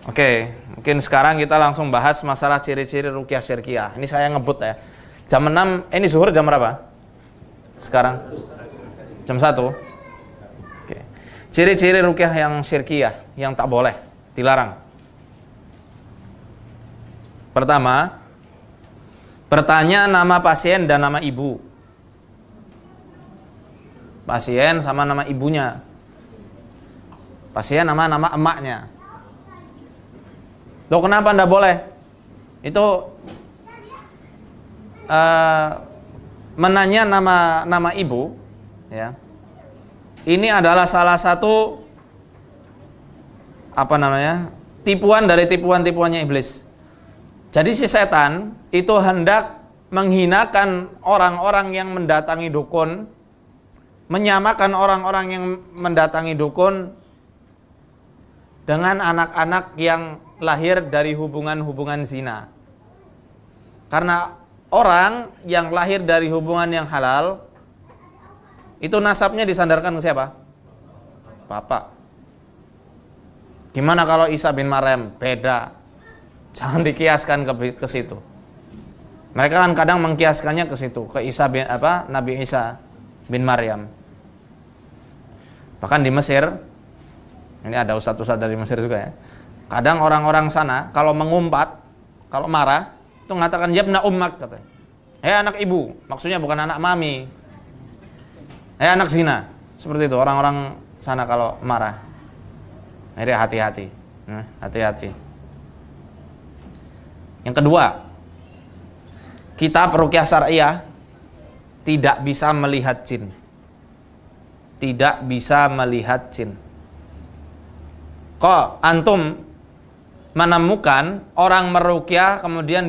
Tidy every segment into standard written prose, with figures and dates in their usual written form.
Oke, mungkin sekarang kita langsung bahas masalah ciri-ciri ruqyah syirkiyah. Ini saya ngebut ya. Jam 6, ini zuhur jam berapa? Sekarang? Jam 1. Oke. Ciri-ciri ruqyah yang syirkiyah, yang tak boleh, dilarang. Pertama, bertanya nama pasien dan nama ibu. Pasien sama nama ibunya. Pasien nama emaknya. Loh, kenapa anda boleh? Itu menanya nama ibu, ya. Ini adalah salah satu tipuan dari tipuan-tipuannya iblis. Jadi si setan itu hendak menghinakan orang-orang yang mendatangi dukun, menyamakan orang-orang yang mendatangi dukun dengan anak-anak yang lahir dari hubungan-hubungan zina. Karena orang yang lahir dari hubungan yang halal itu nasabnya disandarkan ke siapa? Bapak. Gimana kalau Isa bin Maryam? Beda. Jangan dikiaskan ke situ. Mereka kan kadang mengkiaskannya ke situ, ke Nabi Isa bin Maryam. Bahkan di Mesir, ini ada ustadz-ustadz dari Mesir juga ya. Kadang orang-orang sana kalau mengumpat, kalau marah, itu mengatakan yabna ummak, katanya. Anak ibu, maksudnya bukan anak mami. Anak zina. Seperti itu orang-orang sana kalau marah. Jadi hati-hati. Hati-hati. Yang kedua, kitab ruqyah syariah tidak bisa melihat jin. Tidak bisa melihat jin. Kok antum menemukan orang meruqyah kemudian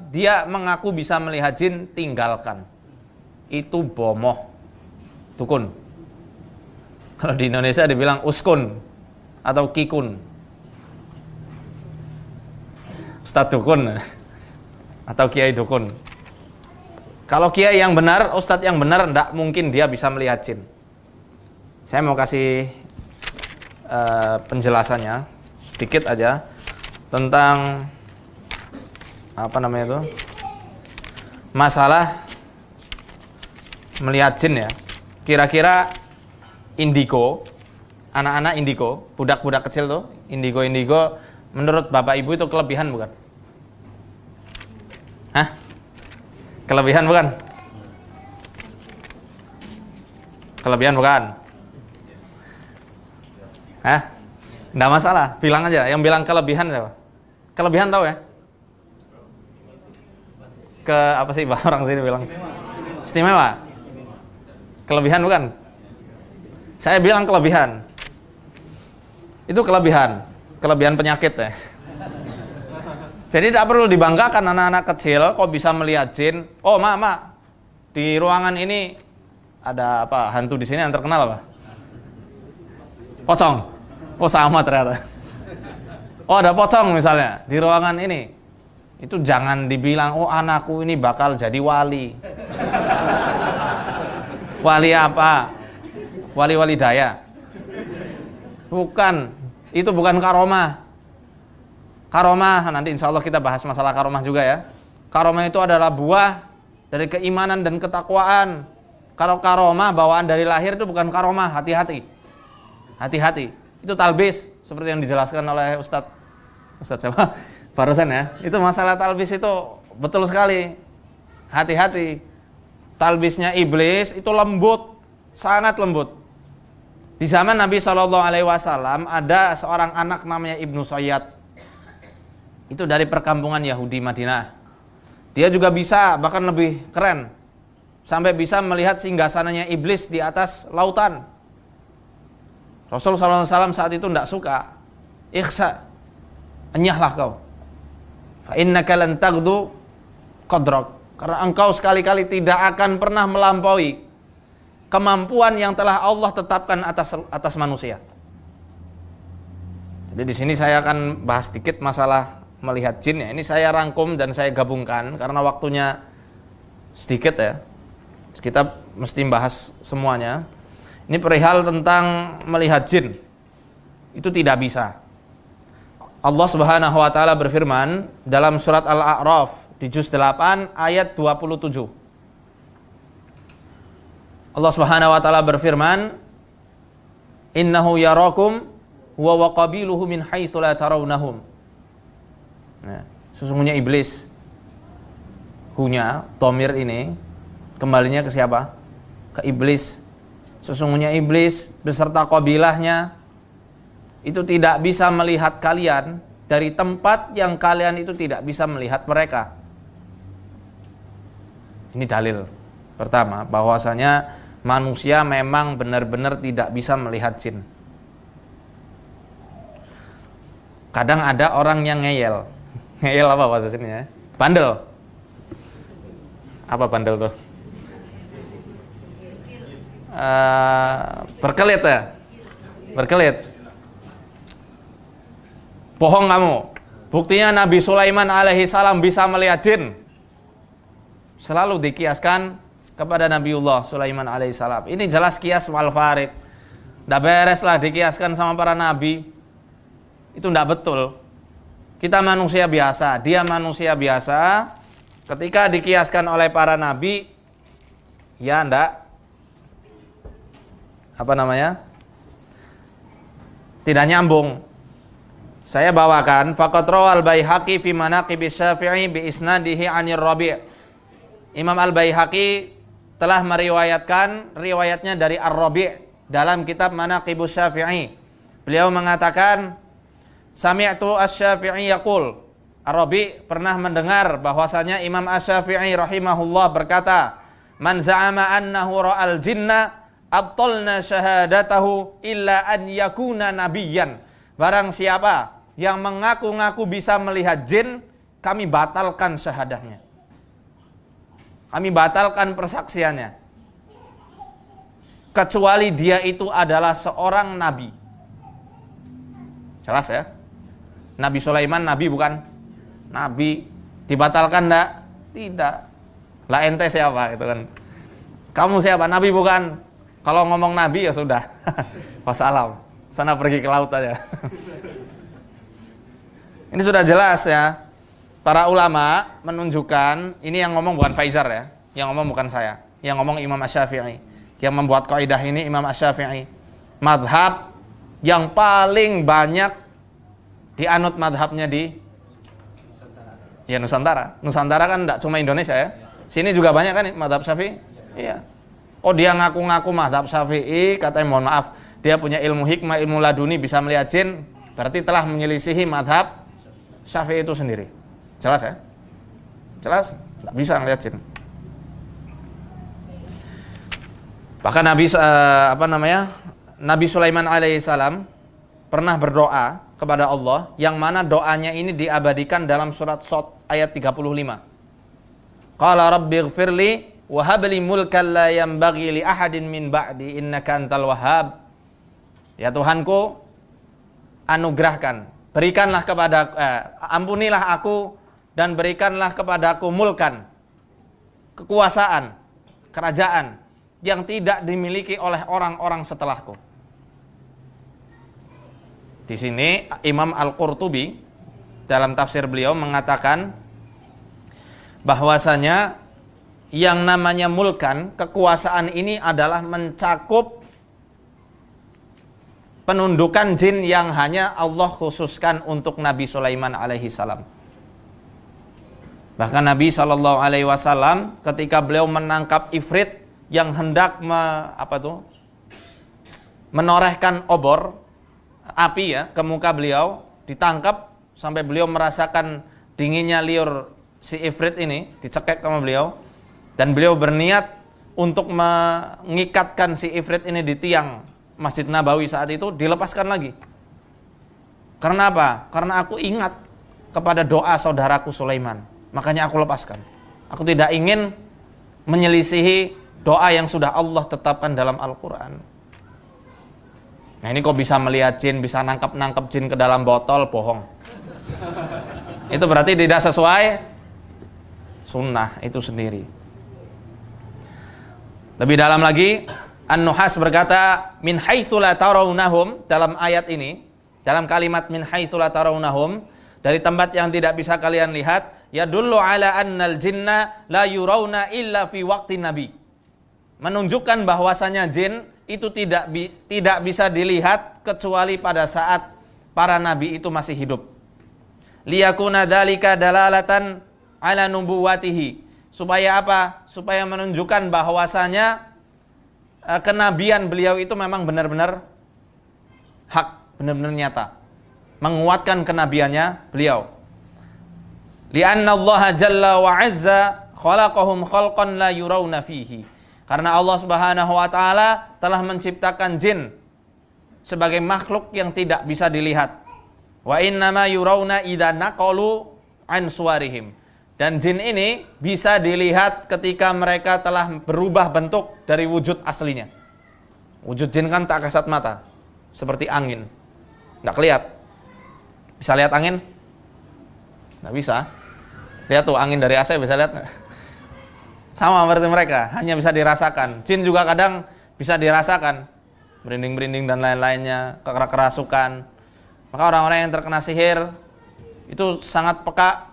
dia mengaku bisa melihat jin, tinggalkan. Itu bomoh, dukun. Kalau di Indonesia dibilang uskun atau kikun, ustadz dukun atau kiai dukun. Kalau kiai yang benar, ustadz yang benar, tidak mungkin dia bisa melihat jin. Saya mau kasih penjelasannya sedikit aja tentang masalah melihat jin ya. Kira-kira indigo, anak-anak indigo, budak-budak kecil tuh, indigo menurut bapak ibu itu kelebihan bukan? Hah? Kelebihan bukan? Kelebihan bukan? Hah? Nggak masalah, bilang aja. Yang bilang kelebihan siapa? Kelebihan tahu ya? Apa sih orang sini bilang? Istimewa. Kelebihan bukan? Saya bilang kelebihan. Itu kelebihan penyakit ya. Jadi tidak perlu dibanggakan anak-anak kecil kok bisa melihat jin. Oh, mak, di ruangan ini ada apa? Hantu di sini yang terkenal apa? Pocong. Oh, sama ternyata. Oh, ada pocong misalnya di ruangan ini. Itu jangan dibilang, oh anakku ini bakal jadi wali. Wali apa? Wali daya. Bukan. Itu bukan karomah. Karomah, nanti insya Allah kita bahas masalah karomah juga ya. Karomah itu adalah buah dari keimanan dan ketakwaan. Kalau karomah bawaan dari lahir itu bukan karomah, hati-hati. Hati-hati. Itu talbis, seperti yang dijelaskan oleh Ustadz siapa? Barusan ya. Itu masalah talbis itu betul sekali. Hati-hati. Talbisnya iblis itu lembut, sangat lembut. Di zaman Nabi SAW ada seorang anak namanya Ibnu Sayyad. Itu dari perkampungan Yahudi Madinah. Dia juga bisa, bahkan lebih keren, sampai bisa melihat singgasananya iblis di atas lautan. Rasulullah SAW saat itu tidak suka. Ikhsa, enyahlah kau. Fa innaka lan taghdu qadrak. Karena engkau sekali-kali tidak akan pernah melampaui kemampuan yang telah Allah tetapkan atas manusia. Jadi di sini saya akan bahas sedikit masalah melihat jin ya. Ini saya rangkum dan saya gabungkan karena waktunya sedikit ya. Kita mesti bahas semuanya. Ini perihal tentang melihat jin. Itu tidak bisa. Allah Subhanahu wa taala berfirman dalam surat Al-A'raf di juz 8 ayat 27. Allah Subhanahu wa taala berfirman, "Innahu yarakum huwa wa qabiluhu min haitsu la tarawnahum." Nah, sesungguhnya iblis, hunya dhamir ini kembalinya ke siapa? Ke iblis. Sesungguhnya iblis beserta kabilahnya itu tidak bisa melihat kalian dari tempat yang kalian itu tidak bisa melihat mereka. Ini dalil pertama bahwasanya manusia memang benar-benar tidak bisa melihat jin. Kadang ada orang yang ngeyel. Ngeyel apa bahasa sini ya? Bandel. Apa bandel tuh? Berkelit ya? Berkelit. Bohong kamu. Buktinya Nabi Sulaiman alaihi salam bisa melihat jin. Selalu dikiaskan kepada Nabiullah Sulaiman alaihi salam. Ini jelas kias wal farid. Nggak beres lah dikiaskan sama para nabi. Itu nggak betul. Kita manusia biasa, dia manusia biasa. Ketika dikiaskan oleh para nabi, ya ndak tidak nyambung. Saya bawakan faqad rawal Baihaqi fi manaqibis Syafi'i bi isnadihi 'anir Rabi'. Imam Al-Baihaqi telah meriwayatkan riwayatnya dari Ar-Rabi' dalam kitab Manaqibus Syafi'i. Beliau mengatakan, sami'tu asy-Syafi'i yaqul. Ar-Rabi' pernah mendengar bahwasanya Imam Asy-Syafi'i rahimahullah berkata, man za'ama annahu ra'al jinna abtalna syahadatahu illa an yakuna nabiyyan. Barang siapa yang mengaku-ngaku bisa melihat jin, kami batalkan syahadahnya. Kami batalkan persaksiannya. Kecuali dia itu adalah seorang nabi. Jelas ya? Nabi Sulaiman nabi bukan? Nabi. Dibatalkan enggak? Tidak. Lah ente siapa gitu kan? Kamu siapa? Nabi bukan? Kalau ngomong nabi ya sudah. Wassalam. Sana pergi ke laut aja. Ini sudah jelas ya. Para ulama menunjukkan, ini yang ngomong bukan Faizar ya, yang ngomong bukan saya, yang ngomong Imam Asy-Syafi'i. Yang membuat kaidah ini Imam Asy-Syafi'i. Madhab yang paling banyak dianut madhabnya di Nusantara. Nusantara kan enggak cuma Indonesia ya. Sini juga banyak kan madhab Syafi'i. Iya. Oh dia ngaku-ngaku madhab Syafi'i, katanya mohon maaf, dia punya ilmu hikmah, ilmu laduni, bisa melihat jin, berarti telah menyelisihi madhab Syafi'i itu sendiri. Jelas ya? Jelas? Tidak bisa ngelihat jin. Bahkan Nabi Sulaiman alaihissalam pernah berdoa kepada Allah, yang mana doanya ini diabadikan dalam surat Shad ayat 35. Qala rabbighfirli wa habli mulkan la yanbaghi li ahadin min ba'di innaka antal wahhab. Ya Tuhanku, anugerahkan, berikanlah kepada ampunilah aku dan berikanlah kepadaku mulkan, kekuasaan, kerajaan yang tidak dimiliki oleh orang-orang setelahku. Di sini Imam Al-Qurtubi dalam tafsir beliau mengatakan bahwasanya yang namanya mulkan, kekuasaan ini adalah mencakup penundukan jin yang hanya Allah khususkan untuk Nabi Sulaiman alaihi salam. Bahkan Nabi SAW ketika beliau menangkap ifrit yang hendak menorehkan obor api ya ke muka beliau, ditangkap sampai beliau merasakan dinginnya liur si ifrit ini, dicekek sama beliau, dan beliau berniat untuk mengikatkan si ifrit ini di tiang Masjid Nabawi saat itu, dilepaskan lagi. Karena apa? Karena aku ingat kepada doa saudaraku Sulaiman, makanya aku lepaskan. Aku tidak ingin menyelisihi doa yang sudah Allah tetapkan dalam Al-Quran. Nah ini kok bisa melihat jin, bisa nangkep jin ke dalam botol, bohong. Itu berarti tidak sesuai sunnah itu sendiri. Lebih dalam lagi, An-Nuhas berkata, min haitsu la tarawnahum, dalam ayat ini, dalam kalimat min haitsu la tarawnahum, dari tempat yang tidak bisa kalian lihat, yadullu ala annal jinna la yurawna illa fi waqti nabi. Menunjukkan bahwasanya jin itu tidak bisa dilihat kecuali pada saat para nabi itu masih hidup. Liyakuna dzalika dalalatan ala nubuwatihi. Supaya apa? Supaya menunjukkan bahwasanya kenabian beliau itu memang benar-benar hak, benar-benar nyata. Menguatkan kenabiannya beliau. Li'anna Allah jalla wa azza khalaqahum khalqan la yurawna fihi. Karena Allah Subhanahu wa taala telah menciptakan jin sebagai makhluk yang tidak bisa dilihat. Wa innama yurawna idza naqalu an suwarihim. Dan jin ini bisa dilihat ketika mereka telah berubah bentuk dari wujud aslinya. Wujud jin kan tak kasat mata, seperti angin. Nggak kelihatan. Bisa lihat angin? Nggak bisa. Lihat tuh angin dari AC, bisa lihat nggak? Sama berarti mereka, hanya bisa dirasakan. Jin juga kadang bisa dirasakan, merinding-merinding dan lain-lainnya, kerasukan. Maka orang-orang yang terkena sihir itu sangat peka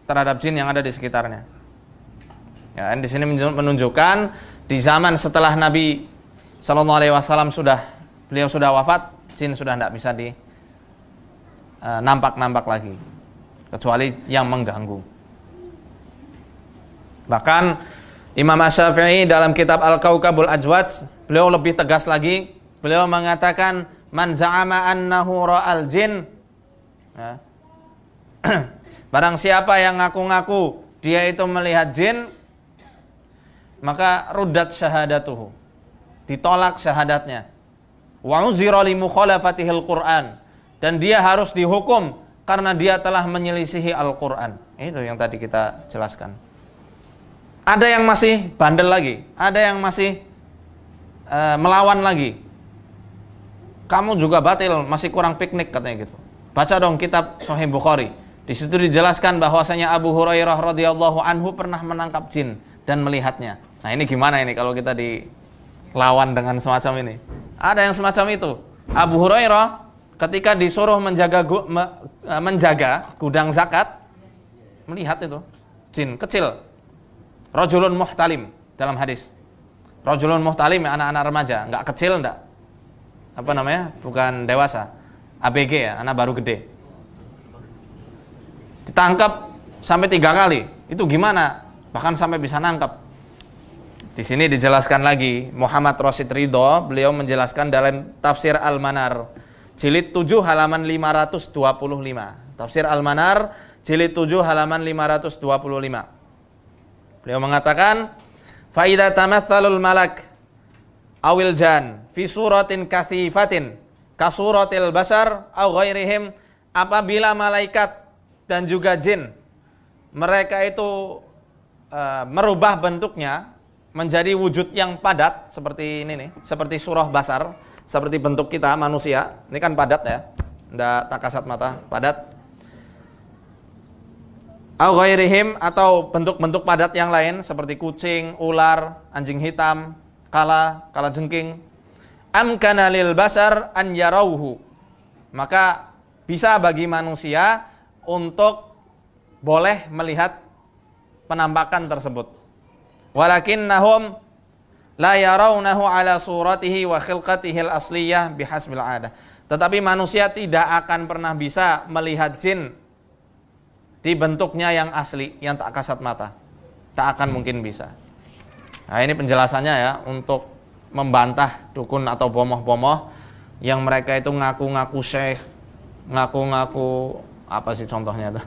terhadap jin yang ada di sekitarnya. Ya, di sini menunjukkan di zaman setelah Nabi Shallallahu Alaihi Wasallam beliau sudah wafat, jin sudah tidak bisa nampak lagi, kecuali yang mengganggu. Bahkan Imam Asy-Syafi'i dalam kitab Al-Kaukabul Ajwad, beliau lebih tegas lagi. Beliau mengatakan, man za'ama annahu ra'al jin, ya. Barang siapa yang ngaku-ngaku dia itu melihat jin, maka ruddat syahadatuhu, ditolak syahadatnya. Wa uzira li mukhalafatihil Qur'an, dan dia harus dihukum karena dia telah menyelisihi Al-Qur'an. Itu yang tadi kita jelaskan. Ada yang masih bandel lagi, ada yang masih melawan lagi. Kamu juga batil, masih kurang piknik katanya gitu. Baca dong kitab Sahih Bukhari. Di situ dijelaskan bahwasanya Abu Hurairah radhiyallahu anhu pernah menangkap jin dan melihatnya. Nah, ini gimana ini kalau kita dilawan dengan semacam ini? Ada yang semacam itu. Abu Hurairah ketika disuruh menjaga gudang zakat, melihat itu jin kecil. Rajulun muhtalim dalam hadis. Rajulun muhtalim, anak-anak remaja, enggak kecil, enggak apa namanya? Bukan dewasa. ABG ya, anak baru gede. Ditangkap sampai 3 kali. Itu gimana? Bahkan sampai bisa nangkap. Di sini dijelaskan lagi, Muhammad Rasyid Ridho, beliau menjelaskan dalam Tafsir Al-Manar jilid 7 halaman 525. Tafsir Al-Manar jilid 7 halaman 525. Beliau mengatakan, fa idza tamatsalul malak awil jan fi suratin kathifatin ka suratil basar aw ghairihim, apabila malaikat dan juga jin mereka itu merubah bentuknya menjadi wujud yang padat seperti ini nih, seperti surah basar, seperti bentuk kita manusia. Ini kan padat ya, enggak tak kasat mata, padat. Au ghairihim, atau bentuk-bentuk padat yang lain seperti kucing, ular, anjing hitam, kala jengking. Amkana lil basar an yarauhu, maka bisa bagi manusia untuk boleh melihat penampakan tersebut. Walakinnahum la yarawnahu ala suratihi wa khilqatihi al-asliyah bihasbil 'adah. Tetapi manusia tidak akan pernah bisa melihat jin di bentuknya yang asli, yang tak kasat mata. Tak akan mungkin bisa. Nah, ini penjelasannya ya, untuk membantah dukun atau bomoh-bomoh yang mereka itu ngaku-ngaku syekh, ngaku-ngaku apa sih contohnya tuh?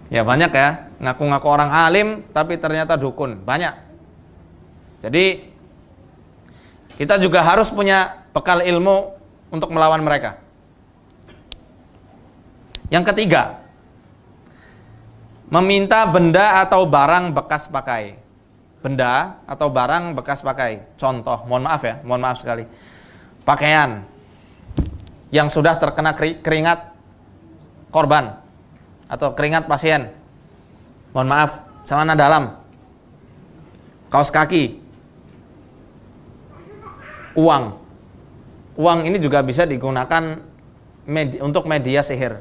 Ya banyak ya, ngaku-ngaku orang alim tapi ternyata dukun, banyak. Jadi kita juga harus punya bekal ilmu untuk melawan mereka. Yang ketiga, meminta benda atau barang bekas pakai. Benda atau barang bekas pakai. Contoh, mohon maaf sekali. Pakaian yang sudah terkena keringat korban atau keringat pasien. Mohon maaf, celana dalam, kaos kaki, uang. Uang ini juga bisa digunakan untuk media sihir.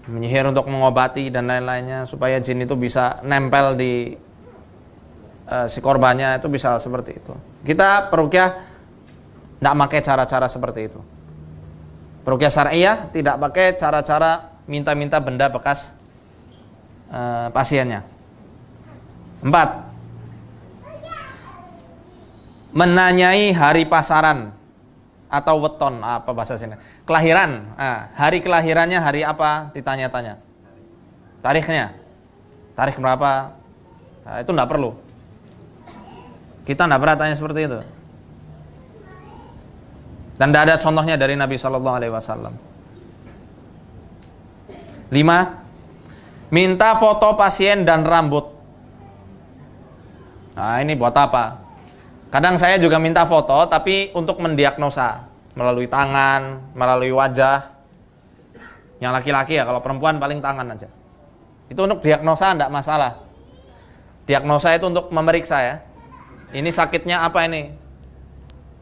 Menyihir untuk mengobati dan lain-lainnya supaya jin itu bisa nempel di si korbannya, itu bisa seperti itu. Kita peruqyah tidak pakai cara-cara seperti itu. Peruqyah syar'iyah tidak pakai cara-cara minta-minta benda bekas pasiennya. 4. Menanyai hari pasaran atau weton, apa bahasa sini? Kelahiran. Hari kelahirannya hari apa? Ditanya-tanya. Tarikhnya. Tarikh berapa? Itu enggak perlu. Kita enggak pernah tanya seperti itu. Dan tidak ada contohnya dari Nabi Shallallahu Alaihi Wasallam. 5. Minta foto pasien dan rambut. Nah, ini buat apa? Kadang saya juga minta foto, tapi untuk mendiagnosa melalui tangan, melalui wajah. Yang laki-laki ya, kalau perempuan paling tangan aja. Itu untuk diagnosa tidak masalah. Diagnosa itu untuk memeriksa ya. Ini sakitnya apa ini?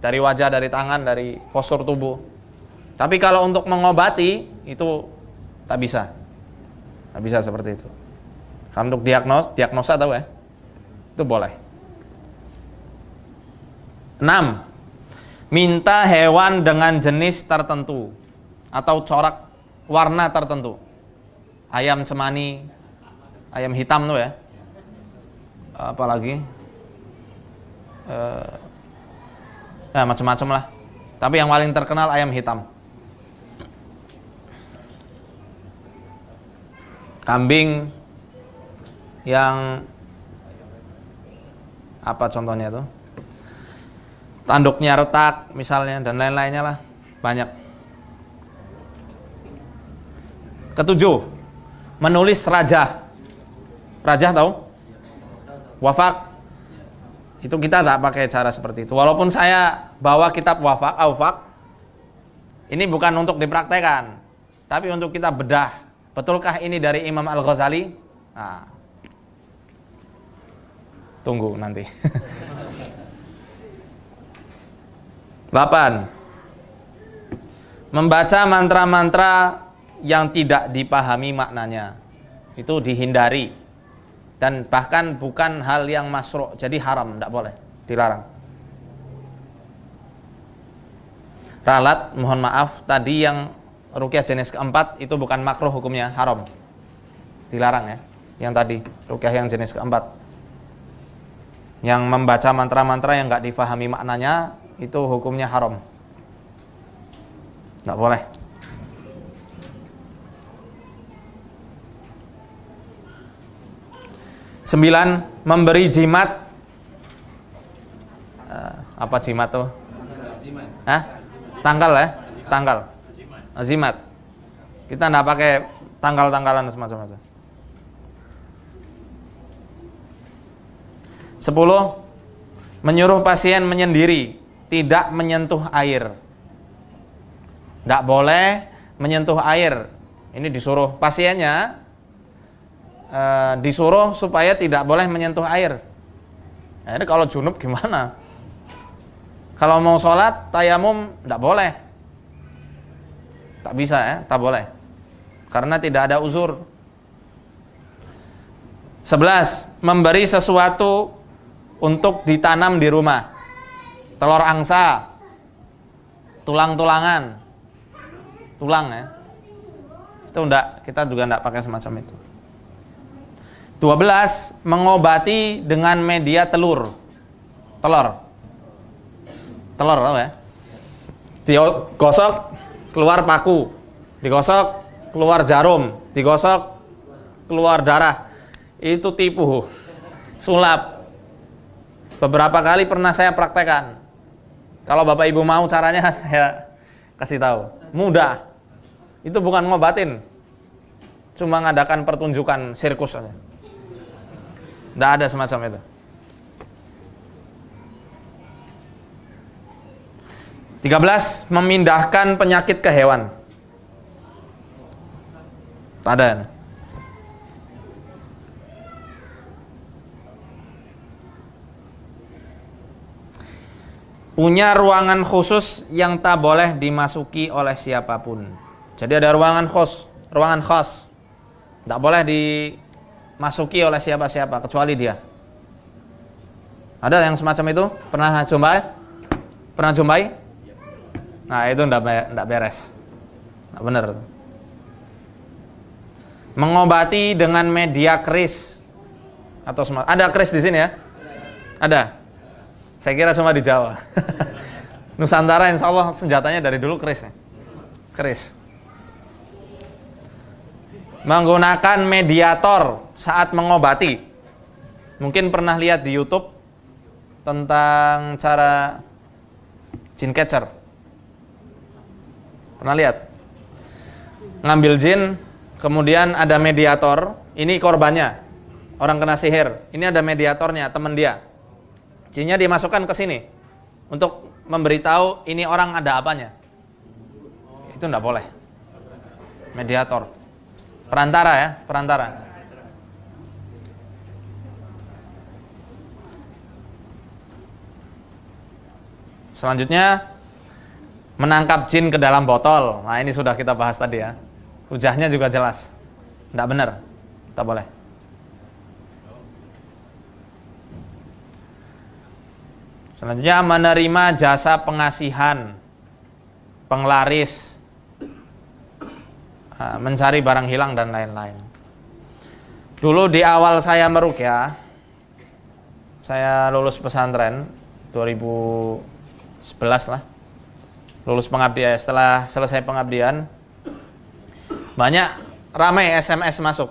Dari wajah, dari tangan, dari postur tubuh. Tapi kalau untuk mengobati itu tak bisa. Tak bisa seperti itu. Kalau untuk diagnosa tahu ya? Itu boleh. 6. Minta hewan dengan jenis tertentu atau corak warna tertentu. Ayam cemani, ayam hitam tuh ya. Apalagi macam-macam lah. Tapi yang paling terkenal ayam hitam. Kambing yang apa contohnya tuh? Tanduknya retak misalnya dan lain-lainnya lah, banyak. 7. Menulis rajah. Rajah tahu? Wafak. Itu kita tak pakai cara seperti itu. Walaupun saya bawa kitab wafak, aufak, ini bukan untuk dipraktekkan, tapi untuk kita bedah. Betulkah ini dari Imam Al-Ghazali? Nah, tunggu nanti. 8. Membaca mantra-mantra yang tidak dipahami maknanya. Itu dihindari. Dan bahkan bukan hal yang masru', jadi haram, tidak boleh, dilarang. Ralat, mohon maaf, tadi yang ruqyah jenis keempat itu bukan makruh hukumnya, haram. Dilarang ya. Yang tadi, ruqyah yang jenis keempat. Yang membaca mantra-mantra yang nggak difahami maknanya, itu hukumnya haram. Nggak boleh. 9. Memberi jimat. Apa jimat tuh? Tanggal ya? Tanggal. Jimat. Kita nggak pakai tanggal-tanggalan semacam itu. 10. Menyuruh pasien menyendiri, tidak menyentuh air. Tidak boleh menyentuh air. Ini disuruh pasiennya, disuruh supaya tidak boleh menyentuh air. Nah, ini kalau junub gimana? Kalau mau sholat, tayamum tidak boleh. Tak bisa ya, tak boleh. Karena tidak ada uzur. 11. Memberi sesuatu untuk ditanam di rumah. Telur angsa, tulang-tulangan, tulang ya. Itu enggak, kita juga enggak pakai semacam itu. 12. Mengobati dengan media telur. Telur tahu ya. Digosok keluar paku, digosok keluar jarum, digosok keluar darah. Itu tipu, sulap. Beberapa kali pernah saya praktekkan. Kalau Bapak Ibu mau caranya saya kasih tahu. Mudah. Itu bukan ngobatin. Cuma ngadakan pertunjukan sirkus aja. Tidak ada semacam itu. 13. Memindahkan penyakit ke hewan. Ada. 14. punya ruangan khusus yang tak boleh dimasuki oleh siapapun. Jadi ada ruangan khas, tak boleh dimasuki oleh siapa-siapa kecuali dia. Ada yang semacam itu? Pernah jumpai? Nah, itu enggak beres. Enggak benar. Mengobati dengan media keris atau ada keris di sini ya? Ada. Saya kira cuma di Jawa. Nusantara insya Allah senjatanya dari dulu keris. Keris. Menggunakan mediator saat mengobati. Mungkin pernah lihat di YouTube tentang cara jin catcher. Pernah lihat? Ngambil jin, kemudian ada mediator. Ini korbannya, orang kena sihir. Ini ada mediatornya, teman dia. Jinnya dimasukkan ke sini untuk memberitahu ini orang ada apanya. Itu enggak boleh. Mediator, perantara ya, perantara. Selanjutnya, menangkap jin ke dalam botol. Nah, ini sudah kita bahas tadi ya. Hujahnya juga jelas. Tidak benar. Tak boleh. Selanjutnya, menerima jasa pengasihan, penglaris, mencari barang hilang dan lain-lain. Dulu di awal saya meruqyah, saya lulus pesantren 2011 lah. Lulus pengabdian, setelah selesai pengabdian banyak ramai SMS masuk.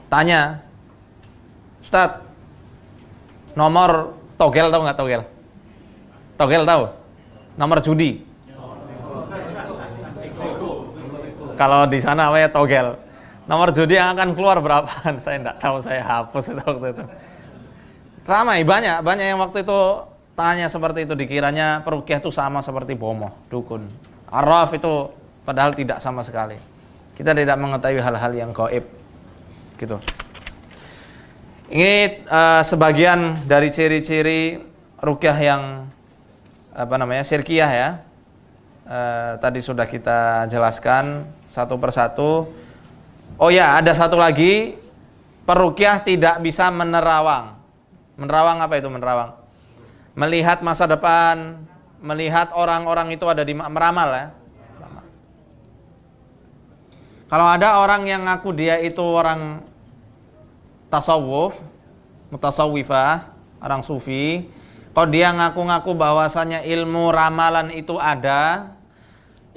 Tanya, Ustadz, nomor togel tahu nggak togel? Togel tahu? Nomor judi. Kalau di sana apa ya togel? Nomor judi yang akan keluar berapaan? Saya nggak tahu, saya hapus itu waktu itu. Ramai, banyak yang waktu itu tanya seperti itu, dikiranya peruqyah itu sama seperti bomoh, dukun. Arraf itu padahal tidak sama sekali. Kita tidak mengetahui hal-hal yang gaib. Gitu. Ini sebagian dari ciri-ciri ruqyah yang syirkiyah ya. Tadi sudah kita jelaskan satu persatu. Oh ya, ada satu lagi, peruqyah tidak bisa menerawang. Menerawang apa itu menerawang? Melihat masa depan, melihat orang-orang itu ada di meramal ya. Kalau ada orang yang ngaku dia itu orang tasawuf, mutasawwifah, orang sufi, kalau dia ngaku-ngaku bahwasanya ilmu ramalan itu ada,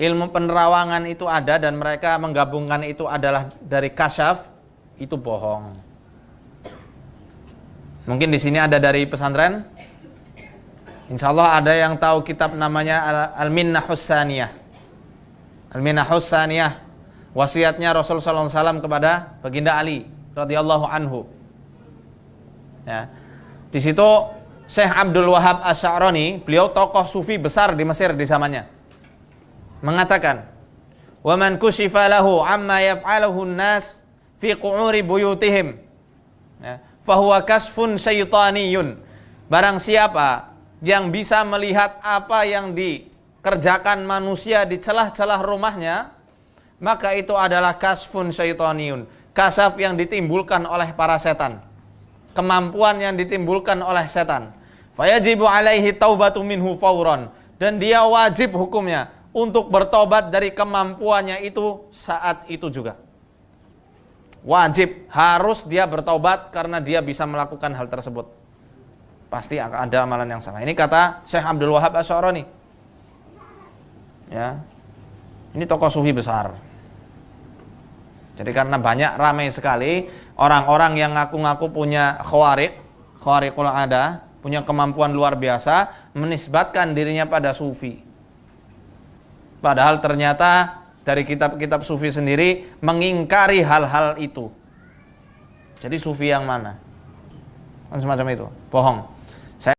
ilmu penerawangan itu ada, dan mereka menggabungkan itu adalah dari kasyaf, itu bohong. Mungkin di sini ada dari pesantren. Insya Allah ada yang tahu kitab namanya Al-Minnahus Saniyah. Al-Minnahus Saniyah, wasiatnya Rasulullah SAW kepada Baginda Ali radhiyallahu anhu. Ya. Di situ Syekh Abdul Wahab Asy'arani, beliau tokoh sufi besar di Mesir di zamannya, mengatakan, "Wa man kushifa lahu amma yaf'aluhu an-nas fi qu'uri buyutihim, ya, fa huwa kasfun syaitaniyun." Barang siapa yang bisa melihat apa yang dikerjakan manusia di celah-celah rumahnya, maka itu adalah kasfun syaitaniyun, kasaf yang ditimbulkan oleh para setan, kemampuan yang ditimbulkan oleh setan. Fayajibu alaihi taubatu minhu fauran, dan dia wajib hukumnya untuk bertobat dari kemampuannya itu saat itu juga. Wajib, harus dia bertobat karena dia bisa melakukan hal tersebut. Pasti akan ada amalan yang sama. Ini kata Syekh Abdul Wahab Asy'arani. Ya. Ini tokoh sufi besar. Jadi karena ramai sekali orang-orang yang ngaku-ngaku punya khawariqul ada, punya kemampuan luar biasa, menisbatkan dirinya pada sufi. Padahal ternyata dari kitab-kitab sufi sendiri mengingkari hal-hal itu. Jadi sufi yang mana? Kan semacam itu, bohong.